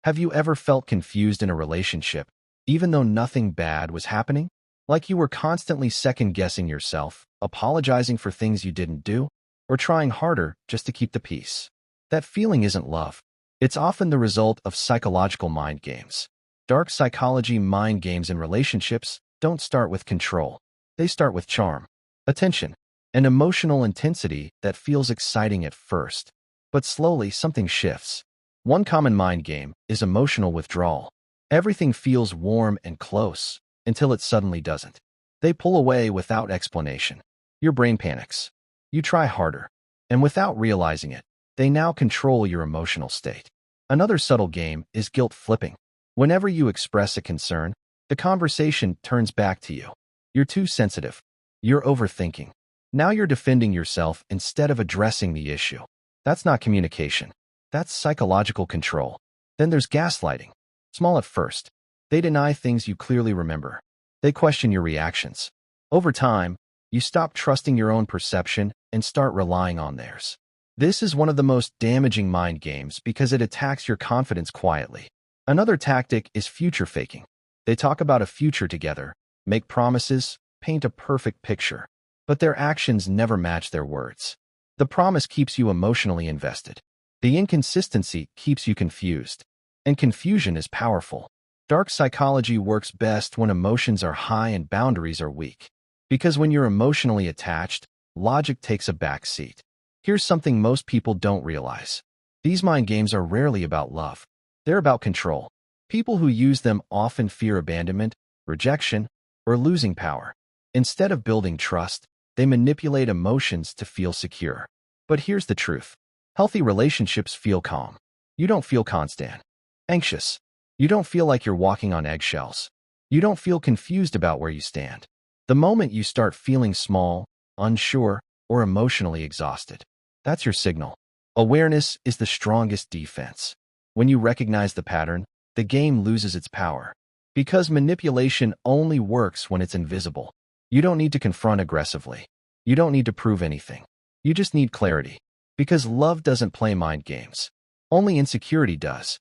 Have you ever felt confused in a relationship, even though nothing bad was happening? Like you were constantly second-guessing yourself, apologizing for things you didn't do, or trying harder just to keep the peace. That feeling isn't love. It's often the result of psychological mind games. Dark psychology mind games in relationships don't start with control. They start with charm, attention, and emotional intensity that feels exciting at first. But slowly, something shifts. One common mind game is emotional withdrawal. Everything feels warm and close until it suddenly doesn't. They pull away without explanation. Your brain panics. You try harder, and without realizing it, they now control your emotional state. Another subtle game is guilt flipping. Whenever you express a concern, the conversation turns back to you. You're too sensitive. You're overthinking. Now you're defending yourself instead of addressing the issue. That's not communication. That's psychological control. Then there's gaslighting. Small at first. They deny things you clearly remember. They question your reactions. Over time, you stop trusting your own perception and start relying on theirs. This is one of the most damaging mind games because it attacks your confidence quietly. Another tactic is future faking. They talk about a future together, make promises, paint a perfect picture, but their actions never match their words. The promise keeps you emotionally invested. The inconsistency keeps you confused. And confusion is powerful. Dark psychology works best when emotions are high and boundaries are weak. Because when you're emotionally attached, logic takes a back seat. Here's something most people don't realize. These mind games are rarely about love. They're about control. People who use them often fear abandonment, rejection, or losing power. Instead of building trust, they manipulate emotions to feel secure. But here's the truth. Healthy relationships feel calm. You don't feel constant. Anxious. You don't feel like you're walking on eggshells. You don't feel confused about where you stand. The moment you start feeling small, unsure, or emotionally exhausted, that's your signal. Awareness is the strongest defense. When you recognize the pattern, the game loses its power. Because manipulation only works when it's invisible. You don't need to confront aggressively. You don't need to prove anything. You just need clarity. Because love doesn't play mind games. Only insecurity does.